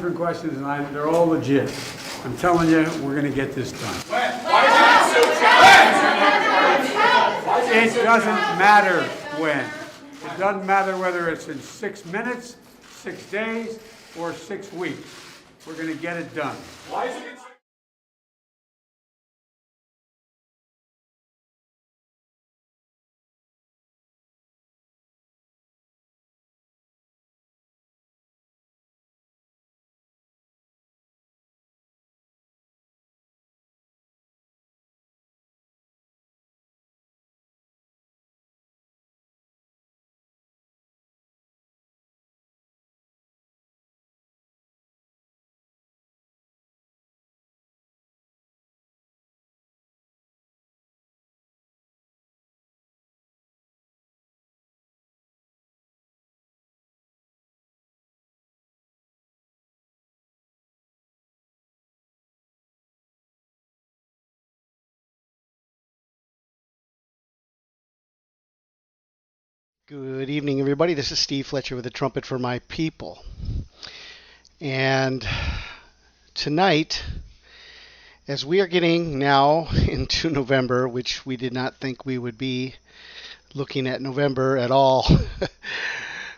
different questions, and they're all legit. I'm telling you, we're going to get this done. It doesn't matter when. It doesn't matter whether it's in 6 minutes, 6 days, or 6 weeks. We're going to get it done. Why is it? Good evening, everybody. This is Steve Fletcher with the Trumpet for My People. And tonight, as we are getting now into November, which we did not think we would be looking at November at all,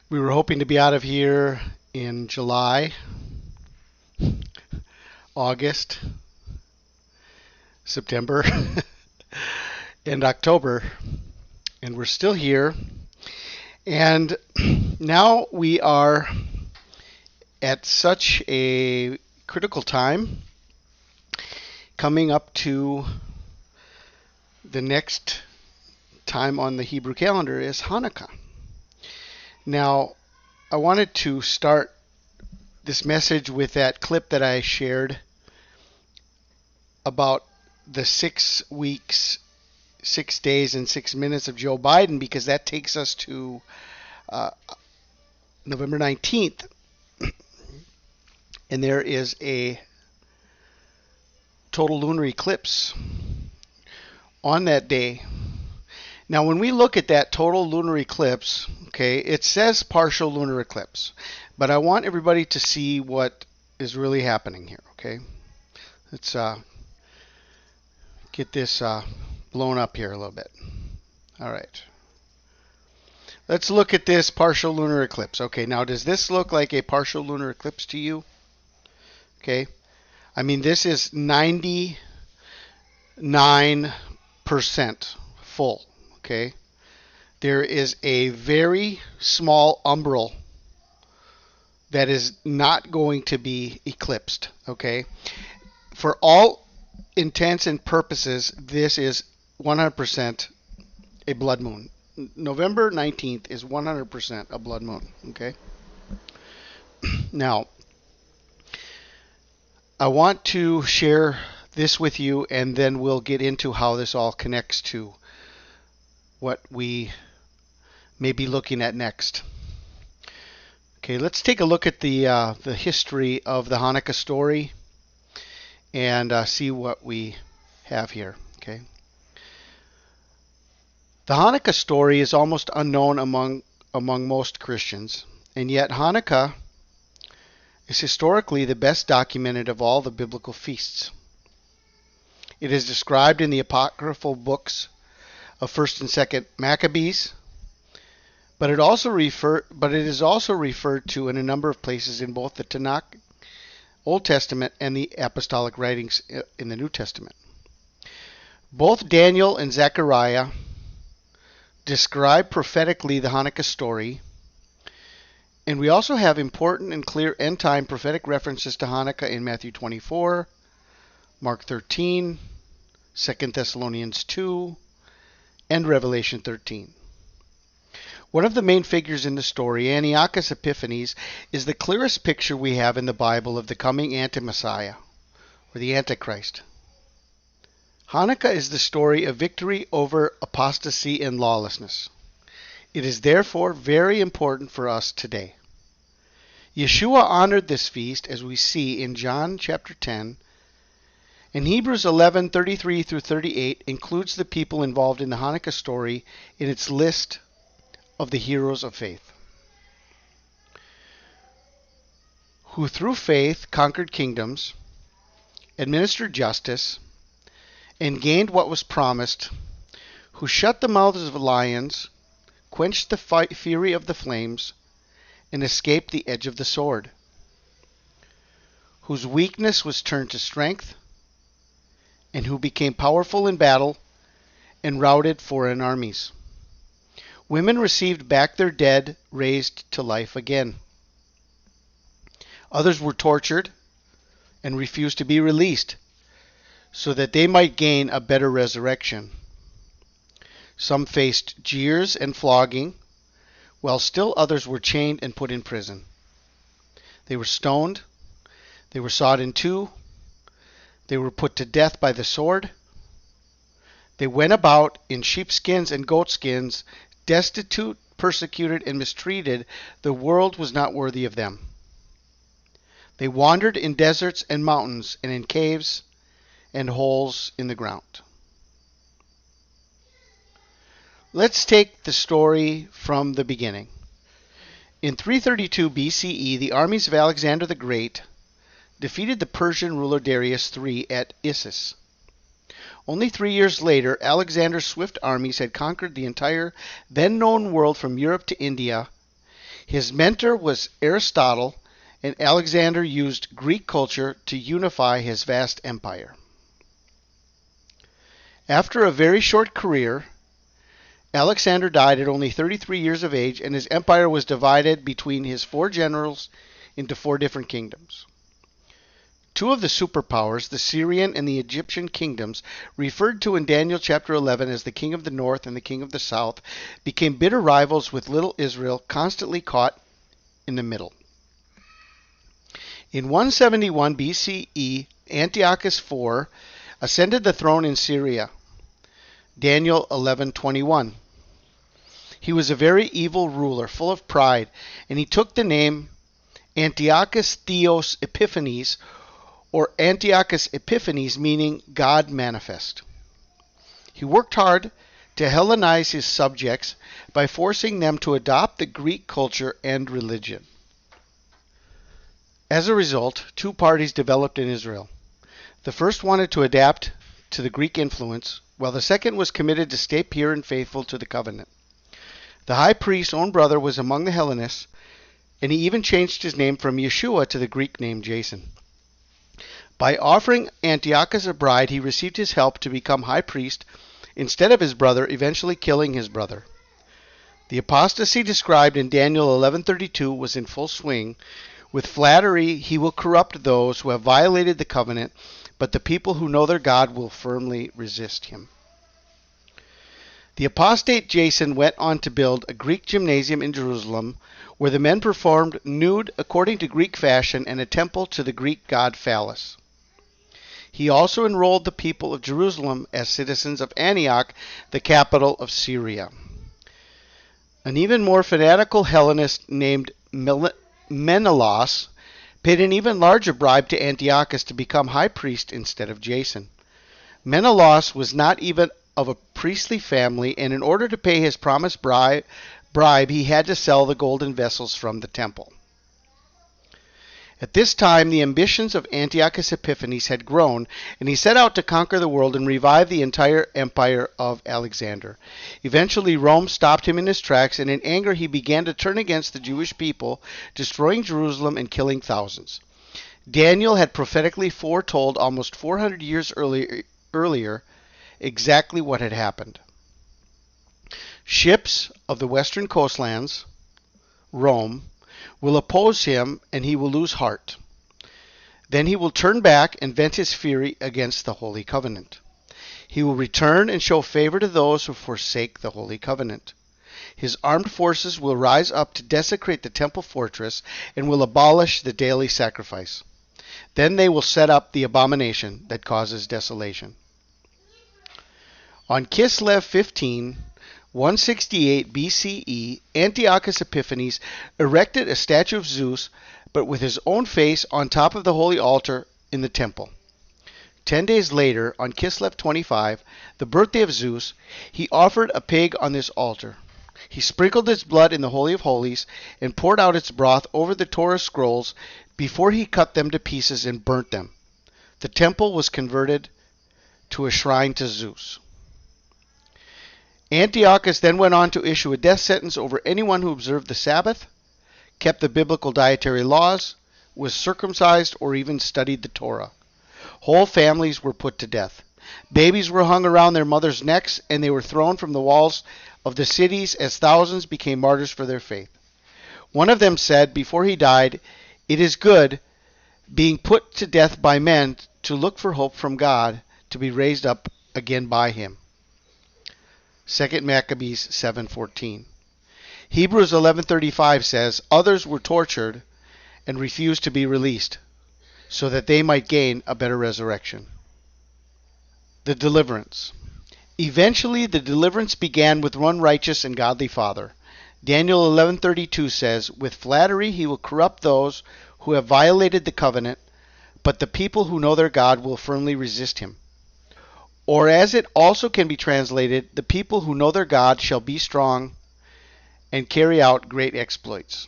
we were hoping to be out of here in July, August, September, and October. And we're still here. And now we are at such a critical time, coming up to the next time on the Hebrew calendar is Hanukkah. Now, I wanted to start this message with that clip that I shared about the 6 weeks, 6 days, and 6 minutes of Joe Biden, because that takes us to November 19th. And there is a total lunar eclipse on that day. Now, when we look at that total lunar eclipse, okay, it says partial lunar eclipse, but I want everybody to see what is really happening here, okay? Let's get this blown up here a little bit. All right. Let's look at this partial lunar eclipse. Okay, now does this look like a partial lunar eclipse to you? Okay. I mean, this is 99% full, okay? There is a very small umbral that is not going to be eclipsed, okay? For all intents and purposes, this is 100% a blood moon. November 19th is 100% a blood moon, okay? Now, I want to share this with you, and then we'll get into how this all connects to what we may be looking at next. Okay, let's take a look at the history of the Hanukkah story and see what we have here, okay? The Hanukkah story is almost unknown among most Christians, and yet Hanukkah is historically the best documented of all the biblical feasts. It is described in the apocryphal books of 1st and 2nd Maccabees, but it is also referred to in a number of places in both the Tanakh, Old Testament, and the apostolic writings in the New Testament. Both Daniel and Zechariah describe prophetically the Hanukkah story, and we also have important and clear end-time prophetic references to Hanukkah in Matthew 24, Mark 13, 2 Thessalonians 2, and Revelation 13. One of the main figures in the story, Antiochus Epiphanes, is the clearest picture we have in the Bible of the coming anti-Messiah, or the Antichrist. Hanukkah is the story of victory over apostasy and lawlessness. It is therefore very important for us today. Yeshua honored this feast, as we see in John chapter 10, and Hebrews 11:33 through 38 includes the people involved in the Hanukkah story in its list of the heroes of faith. who through faith conquered kingdoms, administered justice, and gained what was promised, who shut the mouths of lions, quenched the fury of the flames, and escaped the edge of the sword, whose weakness was turned to strength, and who became powerful in battle and routed foreign armies. Women received back their dead, raised to life again. Others were tortured and refused to be released, so that they might gain a better resurrection. Some faced jeers and flogging, while still others were chained and put in prison. They were stoned, they were sawed in two, they were put to death by the sword. They went about in sheepskins and goatskins, destitute, persecuted, and mistreated. The world was not worthy of them. They wandered in deserts and mountains, and in caves and holes in the ground. Let's take the story from the beginning. In 332 BCE, the armies of Alexander the Great defeated the Persian ruler Darius III at Issus. Only 3 years later, Alexander's swift armies had conquered the entire then-known world from Europe to India. His mentor was Aristotle, and Alexander used Greek culture to unify his vast empire. After a very short career, Alexander died at only 33 years of age, and his empire was divided between his 4 generals into 4 different kingdoms. 2 of the superpowers, the Syrian and the Egyptian kingdoms, referred to in Daniel chapter 11 as the king of the north and the king of the south, became bitter rivals with little Israel, constantly caught in the middle. In 171 BCE, Antiochus IV ascended the throne in Syria. Daniel 11:21. He was a very evil ruler, full of pride, and he took the name Antiochus Theos Epiphanes, or Antiochus Epiphanes, meaning God manifest. He worked hard to Hellenize his subjects by forcing them to adopt the Greek culture and religion. As a result, 2 parties developed in Israel. The first wanted to adapt to the Greek influence, while the second was committed to stay pure and faithful to the covenant. The high priest's own brother was among the Hellenists, and he even changed his name from Yeshua to the Greek name Jason. By offering Antiochus a bride, he received his help to become high priest instead of his brother, eventually killing his brother. The apostasy described in Daniel 11:32 was in full swing. With flattery, he will corrupt those who have violated the covenant, but the people who know their God will firmly resist him. The apostate Jason went on to build a Greek gymnasium in Jerusalem, where the men performed nude according to Greek fashion, and a temple to the Greek god Phallus. He also enrolled the people of Jerusalem as citizens of Antioch, the capital of Syria. An even more fanatical Hellenist named Menelaus paid an even larger bribe to Antiochus to become high priest instead of Jason. Menelaus was not even of a priestly family, and in order to pay his promised bribe, he had to sell the golden vessels from the temple. At this time, the ambitions of Antiochus Epiphanes had grown, and he set out to conquer the world and revive the entire empire of Alexander. Eventually, Rome stopped him in his tracks, and in anger he began to turn against the Jewish people, destroying Jerusalem and killing thousands. Daniel had prophetically foretold almost 400 years earlier exactly what had happened. Ships of the western coastlands, Rome, will oppose him, and he will lose heart. Then he will turn back and vent his fury against the Holy Covenant. He will return and show favor to those who forsake the Holy Covenant. His armed forces will rise up to desecrate the temple fortress and will abolish the daily sacrifice. Then they will set up the abomination that causes desolation. On Kislev 15, 168 BCE, Antiochus Epiphanes erected a statue of Zeus, but with his own face on top of the holy altar in the temple. 10 days later, on Kislev 25, the birthday of Zeus, he offered a pig on this altar. He sprinkled its blood in the Holy of Holies and poured out its broth over the Torah scrolls before he cut them to pieces and burnt them. The temple was converted to a shrine to Zeus. Antiochus then went on to issue a death sentence over anyone who observed the Sabbath, kept the biblical dietary laws, was circumcised, or even studied the Torah. Whole families were put to death. Babies were hung around their mothers' necks, and they were thrown from the walls of the cities as thousands became martyrs for their faith. One of them said before he died, "It is good, being put to death by men, to look for hope from God, to be raised up again by him." 2 Maccabees 7:14. Hebrews 11:35 says, "Others were tortured and refused to be released, so that they might gain a better resurrection." The deliverance. Eventually, the deliverance began with one righteous and godly father. Daniel 11:32 says, "With flattery he will corrupt those who have violated the covenant, but the people who know their God will firmly resist him." Or as it also can be translated, "The people who know their God shall be strong and carry out great exploits."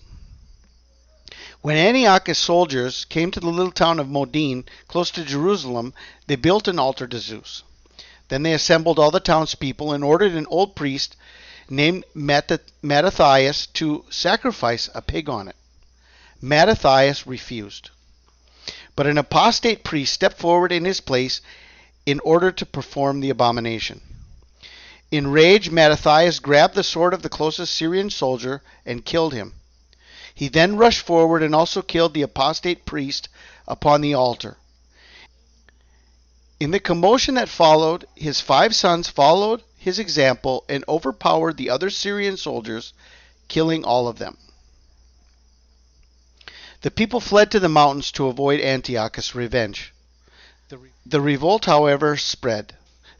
When Antiochus' soldiers came to the little town of Modin, close to Jerusalem, they built an altar to Zeus. Then they assembled all the townspeople and ordered an old priest named Mattathias to sacrifice a pig on it. Mattathias refused. But an apostate priest stepped forward in his place in order to perform the abomination. Enraged, Mattathias grabbed the sword of the closest Syrian soldier and killed him. He then rushed forward and also killed the apostate priest upon the altar. In the commotion that followed, his 5 sons followed his example and overpowered the other Syrian soldiers, killing all of them. The people fled to the mountains to avoid Antiochus' revenge. The revolt, however, spread.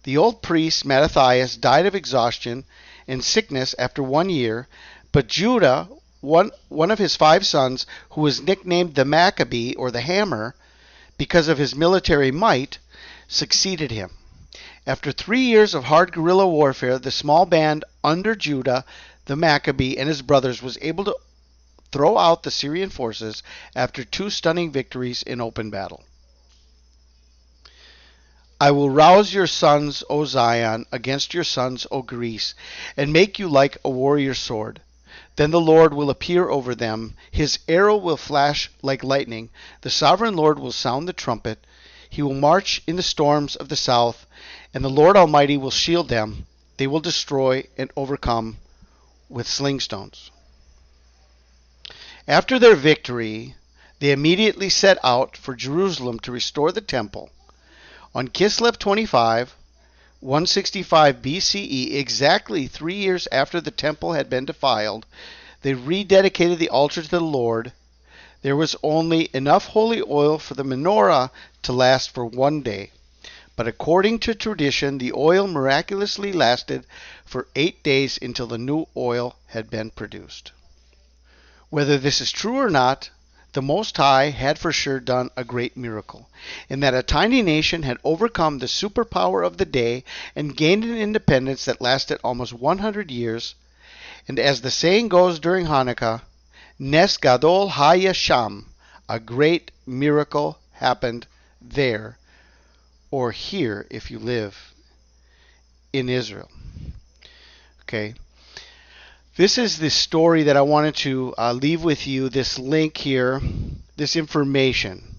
The old priest, Mattathias, died of exhaustion and sickness after 1 year, but Judah, one of his 5 sons, who was nicknamed the Maccabee, or the Hammer, because of his military might, succeeded him. After 3 years of hard guerrilla warfare, the small band under Judah, the Maccabee, and his brothers was able to throw out the Syrian forces after 2 stunning victories in open battle. "I will rouse your sons, O Zion, against your sons, O Greece, and make you like a warrior's sword. Then the Lord will appear over them. His arrow will flash like lightning. The sovereign Lord will sound the trumpet. He will march in the storms of the south, and the Lord Almighty will shield them. They will destroy and overcome with sling stones." After their victory, they immediately set out for Jerusalem to restore the temple. On Kislev 25, 165 BCE, exactly 3 years after the temple had been defiled, they rededicated the altar to the Lord. There was only enough holy oil for the menorah to last for 1 day. But according to tradition, the oil miraculously lasted for 8 days until the new oil had been produced. Whether this is true or not, the Most High had for sure done a great miracle, in that a tiny nation had overcome the superpower of the day and gained an independence that lasted almost 100 years. And as the saying goes during Hanukkah, Nes Gadol Haya Sham, a great miracle happened there, or here if you live in Israel. Okay. This is the story that I wanted to leave with you, this link here, this information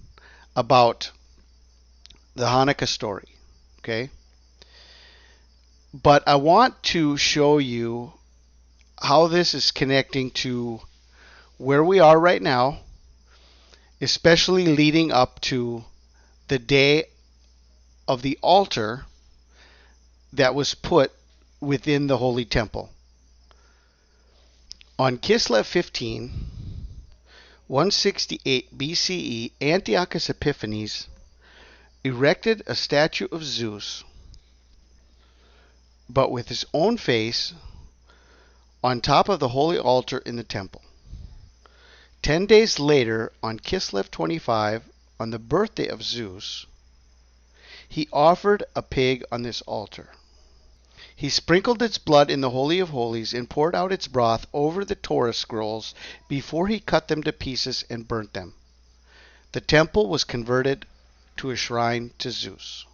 about the Hanukkah story, okay? But I want to show you how this is connecting to where we are right now, especially leading up to the day of the altar that was put within the Holy Temple. On Kislev 15, 168 BCE, Antiochus Epiphanes erected a statue of Zeus, but with his own face, on top of the holy altar in the temple. 10 days later, on Kislev 25, on the birthday of Zeus, he offered a pig on this altar. He sprinkled its blood in the Holy of Holies and poured out its broth over the Torah scrolls before he cut them to pieces and burnt them. The temple was converted to a shrine to Zeus.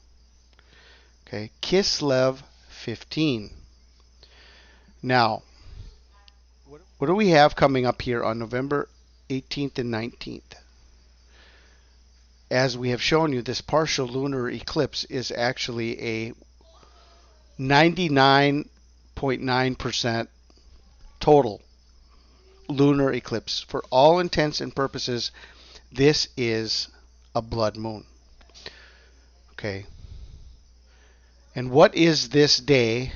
Okay, Kislev 15. Now, what do we have coming up here on November 18th and 19th? As we have shown you, this partial lunar eclipse is actually a 99.9% total lunar eclipse. For all intents and purposes, this is a blood moon. Okay. And what is this day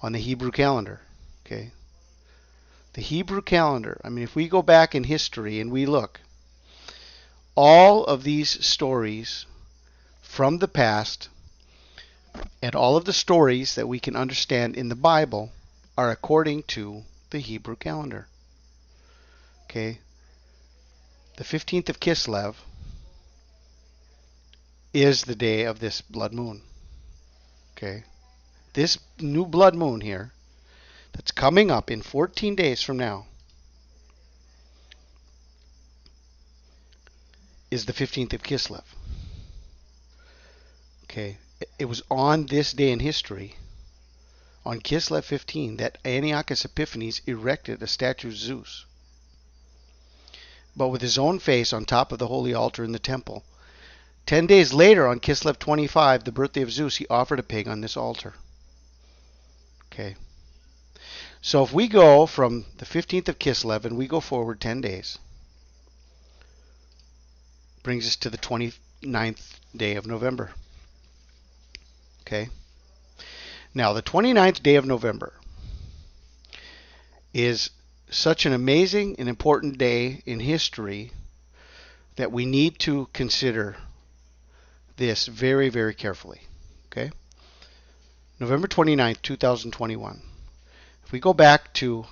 on the Hebrew calendar? Okay. The Hebrew calendar, I mean, if we go back in history and we look, all of these stories from the past and all of the stories that we can understand in the Bible are according to the Hebrew calendar. Okay. The 15th of Kislev is the day of this blood moon. Okay. This new blood moon here that's coming up in 14 days from now is the 15th of Kislev. Okay. It was on this day in history, on Kislev 15, that Antiochus Epiphanes erected a statue of Zeus, but with his own face on top of the holy altar in the temple. 10 days later, on Kislev 25, the birthday of Zeus, he offered a pig on this altar. Okay. So if we go from the 15th of Kislev and we go forward 10 days, brings us to the 29th day of November. Okay. Now, the 29th day of November is such an amazing and important day in history that we need to consider this very, very carefully. Okay? November 29th, 2021. If we go back to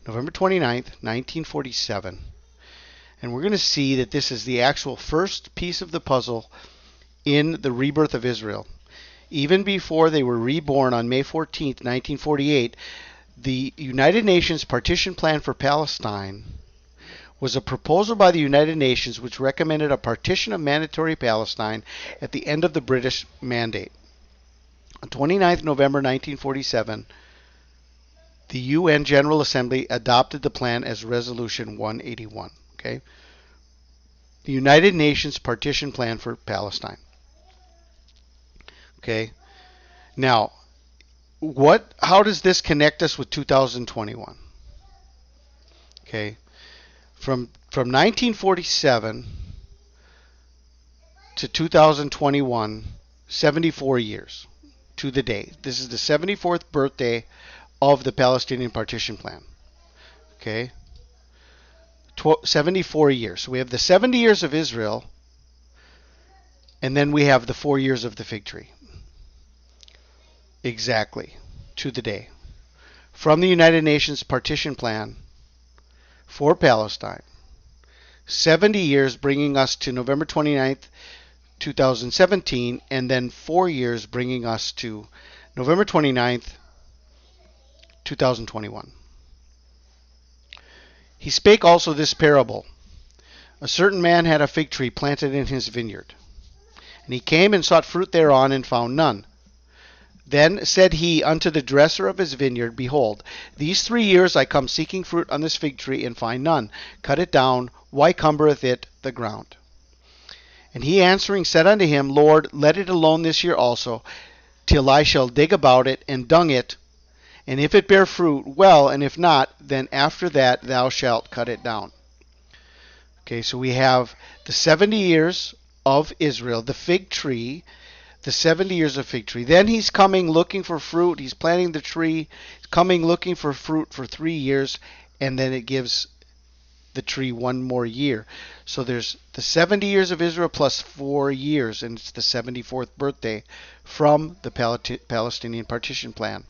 November 29th, 1947, and we're going to see that this is the actual first piece of the puzzle in the rebirth of Israel. Even before they were reborn on May 14th, 1948, the United Nations partition plan for Palestine was a proposal by the United Nations which recommended a partition of mandatory Palestine at the end of the British mandate. On 29th November 1947, the UN General Assembly adopted the plan as Resolution 181. Okay? The United Nations partition plan for Palestine. Okay? Now, how does this connect us with 2021? Okay? From 1947 to 2021, 74 years to the day. This is the 74th birthday of the Palestinian partition plan. Okay? 74 years. So we have the 70 years of Israel, and then we have the 4 years of the fig tree. Exactly. To the day. From the United Nations partition plan for Palestine. 70 years bringing us to November 29th, 2017, and then 4 years bringing us to November 29th, 2021. He spake also this parable. A certain man had a fig tree planted in his vineyard, and he came and sought fruit thereon, and found none. Then said he unto the dresser of his vineyard, Behold, these 3 years I come seeking fruit on this fig tree, and find none. Cut it down. Why cumbereth it the ground? And he answering said unto him, Lord, let it alone this year also, till I shall dig about it, and dung it. And if it bear fruit, well, and if not, then after that thou shalt cut it down. Okay, so we have the 70 years of Israel, the fig tree, the 70 years of fig tree. Then he's coming looking for fruit. He's planting the tree. He's coming looking for fruit for 3 years, and then it gives the tree 1 more year. So there's the 70 years of Israel plus 4 years, and it's the 74th birthday from the Palestinian partition plan.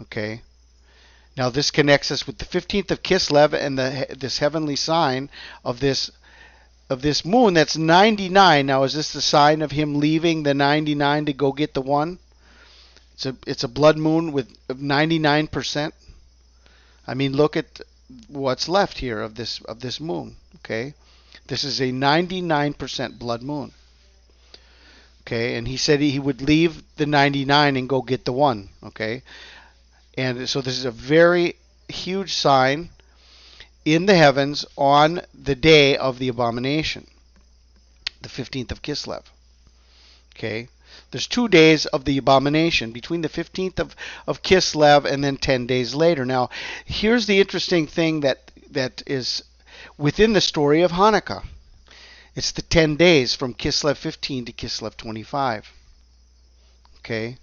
Okay. Now this connects us with the 15th of Kislev and this heavenly sign of this moon that's 99. Now is this the sign of him leaving the 99 to go get the 1? It's a blood moon with 99%. I mean, look at what's left here of this moon. Okay, this is a 99% blood moon. Okay, and he said he would leave the 99 and go get the one. Okay, and so this is a very huge sign in the heavens on the day of the abomination, the 15th of Kislev. Okay, there's 2 days of the abomination between the 15th of Kislev and then 10 days later. Now, here's the interesting thing that is within the story of Hanukkah. It's the 10 days from Kislev 15 to Kislev 25. Okay,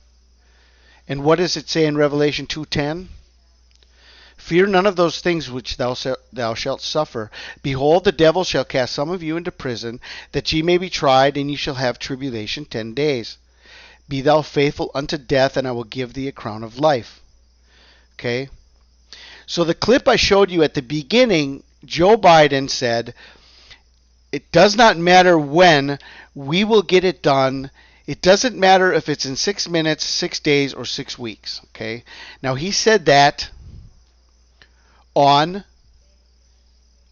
and what does it say in Revelation 2:10? Fear none of those things which thou shalt suffer. Behold, the devil shall cast some of you into prison, that ye may be tried, and ye shall have tribulation 10 days. Be thou faithful unto death, and I will give thee a crown of life. Okay? So the clip I showed you at the beginning, Joe Biden said, it does not matter when, we will get it done. It doesn't matter if it's in 6 minutes, 6 days, or 6 weeks. Okay? Now, he said that on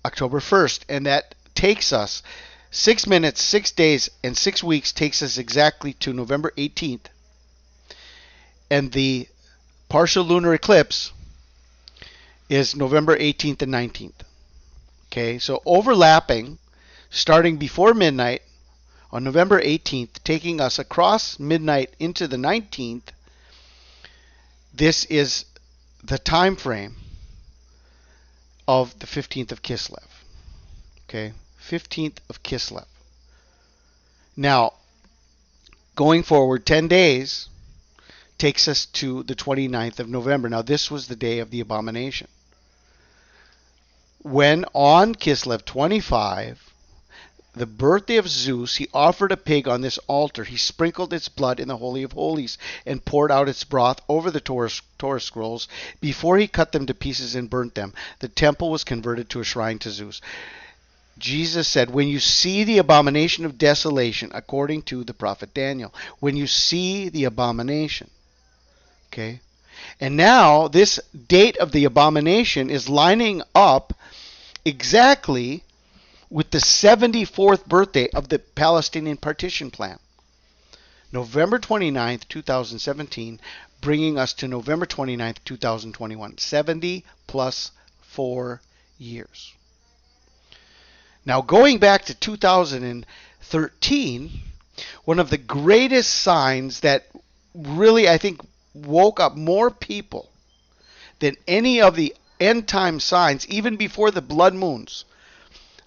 October 1st, and that takes us 6 minutes, 6 days, and 6 weeks takes us exactly to November 18th. And the partial lunar eclipse is November 18th and 19th. Okay, so overlapping, starting before midnight on November 18th, taking us across midnight into the 19th, this is the time frame of the 15th of Kislev. Okay, 15th of Kislev. Now, going forward 10 days takes us to the 29th of November. Now, this was the day of the abomination, when on Kislev 25, the birthday of Zeus, he offered a pig on this altar. He sprinkled its blood in the Holy of Holies and poured out its broth over the Torah scrolls. Before he cut them to pieces and burnt them, the temple was converted to a shrine to Zeus. Jesus said, when you see the abomination of desolation, according to the prophet Daniel, when you see the abomination, okay? And now this date of the abomination is lining up exactly with the 74th birthday of the Palestinian partition plan. November 29th, 2017, bringing us to November 29th, 2021. 70 plus 4 years. Now, going back to 2013, one of the greatest signs that really, I think, woke up more people than any of the end time signs, even before the blood moons.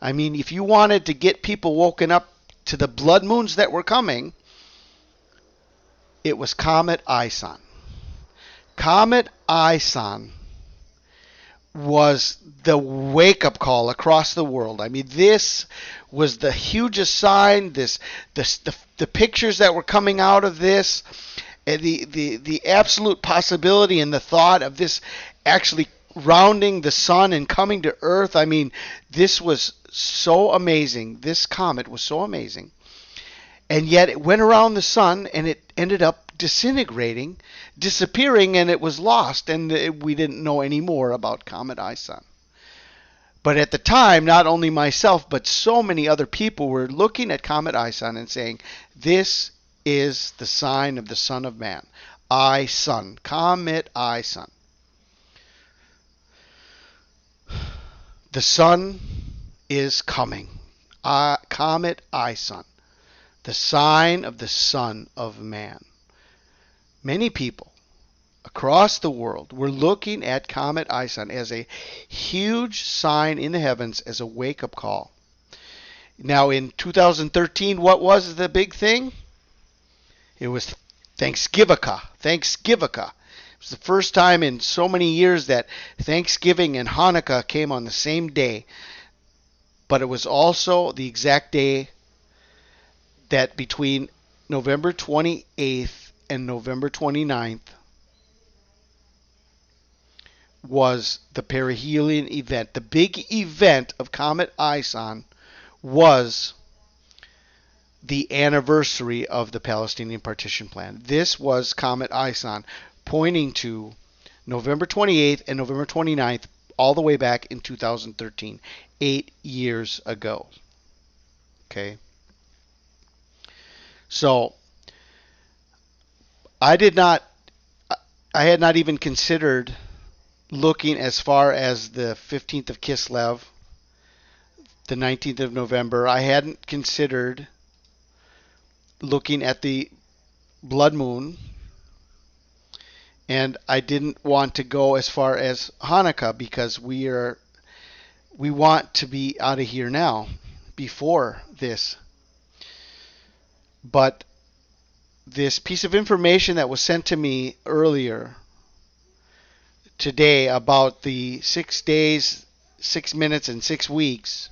I mean, if you wanted to get people woken up to the blood moons that were coming, it was Comet Ison. Comet Ison was the wake-up call across the world. I mean, this was the hugest sign. The pictures that were coming out of this, and the absolute possibility and the thought of this actually rounding the sun and coming to Earth. I mean, this was so amazing. This comet was so amazing. And yet it went around the sun and it ended up disintegrating, disappearing, and it was lost. And we didn't know any more about Comet Ison. But at the time, not only myself, but so many other people were looking at Comet Ison and saying, this is the sign of the Son of Man. Ison. Comet Ison. The sun is coming. Comet Ison, the sign of the Son of Man. Many people across the world were looking at Comet Ison as a huge sign in the heavens, as a wake-up call. Now, in 2013, what was the big thing? It was Thanksgivika. Thanksgivika. It was the first time in so many years that Thanksgiving and Hanukkah came on the same day. But it was also the exact day that between November 28th and November 29th was the perihelion event. The big event of Comet Ison was the anniversary of the Palestinian partition plan. This was Comet Ison, pointing to November 28th and November 29th, all the way back in 2013, 8 years ago. Okay. So I had not even considered looking as far as the 15th of Kislev, the 19th of November. I hadn't considered looking at the blood moon, and I didn't want to go as far as Hanukkah because we want to be out of here now before this. But this piece of information that was sent to me earlier today about the 6 days, 6 minutes, and 6 weeks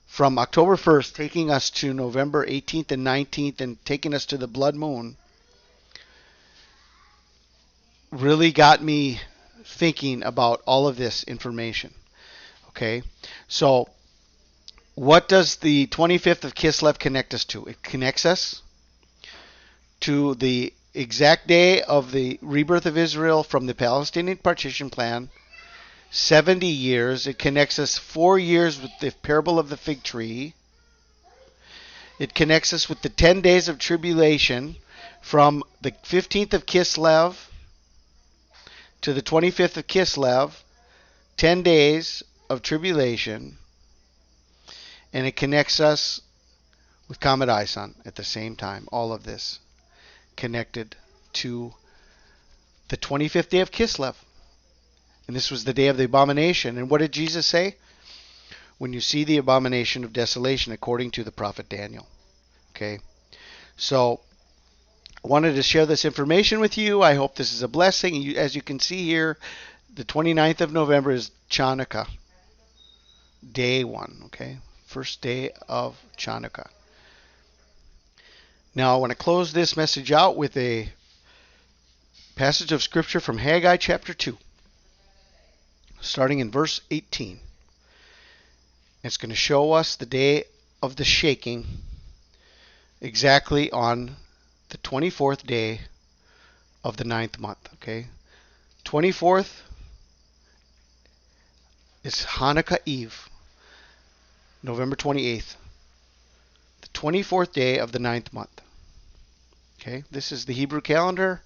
from October 1st, taking us to November 18th and 19th, and taking us to the blood moon, really got me thinking about all of this information. Okay, so what does the 25th of Kislev connect us to? It connects us to the exact day of the rebirth of Israel from the Palestinian partition plan, 70 years. It connects us 4 years with the parable of the fig tree. It connects us with the 10 days of tribulation from the 15th of Kislev to the 25th of Kislev, 10 days of tribulation. And it connects us with Comet Ison at the same time. All of this connected to the 25th day of Kislev. And this was the day of the abomination. And what did Jesus say? When you see the abomination of desolation, according to the prophet Daniel. Okay. So I wanted to share this information with you. I hope this is a blessing. As you can see here, the 29th of November is Hanukkah. Day 1. Okay. First day of Hanukkah. Now I want to close this message out with a passage of scripture from Haggai chapter 2. Starting in verse 18. It's going to show us the day of the shaking exactly on the 24th day of the 9th month. Okay, 24th is Hanukkah Eve, November 28th, the 24th day of the 9th month. Okay, this is the Hebrew calendar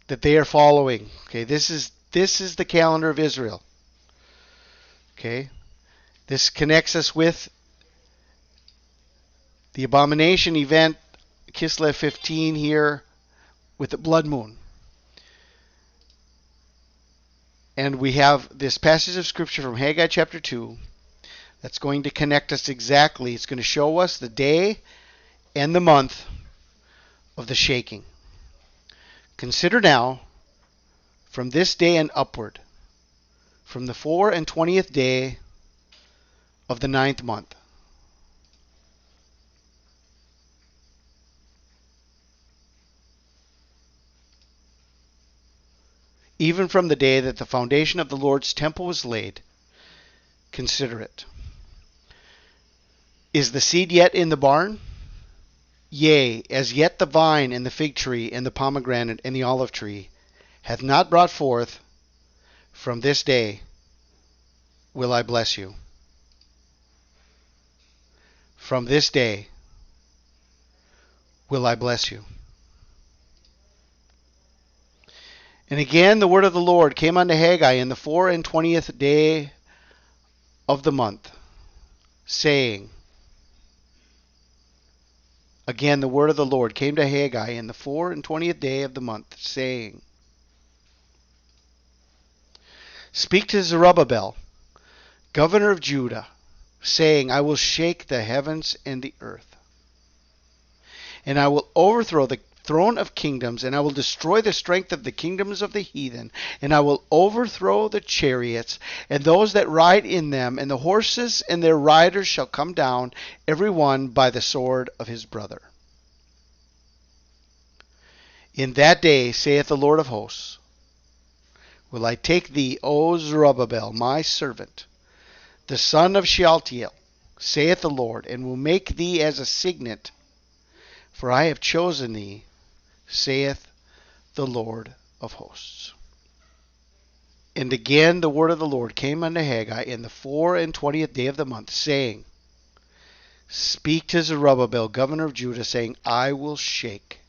that they are following. Okay, this is the calendar of Israel. Okay, this connects us with the abomination event, Kislev 15 here, with the blood moon. And we have this passage of scripture from Haggai chapter 2 that's going to connect us exactly. It's going to show us the day and the month of the shaking. Consider now, from this day and upward, from the 24th day of the 9th month. Even from the day that the foundation of the Lord's temple was laid, consider it. Is the seed yet in the barn? Yea, as yet the vine and the fig tree and the pomegranate and the olive tree hath not brought forth. From this day will I bless you. From this day will I bless you. And again the word of the Lord came unto Haggai in the 24th day of the month, saying, again the word of the Lord came to Haggai in the 24th day of the month, saying, speak to Zerubbabel, governor of Judah, saying, I will shake the heavens and the earth, and I will overthrow the throne of kingdoms, and I will destroy the strength of the kingdoms of the heathen, and I will overthrow the chariots and those that ride in them, and the horses and their riders shall come down, every one by the sword of his brother. In that day, saith the Lord of hosts, will I take thee, O Zerubbabel, my servant, the son of Shealtiel, saith the Lord, and will make thee as a signet, for I have chosen thee, saith the Lord of hosts. And again the word of the Lord came unto Haggai in the 24th day of the month, saying, Speak to Zerubbabel, governor of Judah, saying, I will shake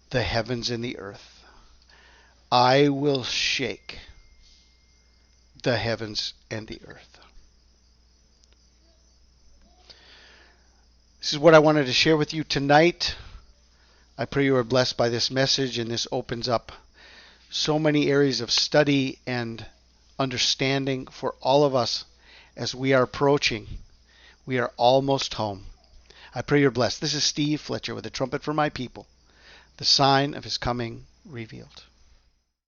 the heavens and the earth. I will shake the heavens and the earth. This is what I wanted to share with you tonight. I pray you are blessed by this message, and this opens up so many areas of study and understanding for all of us as we are approaching. We are almost home. I pray you're blessed. This is Steve Fletcher with a trumpet for my people, the sign of his coming revealed.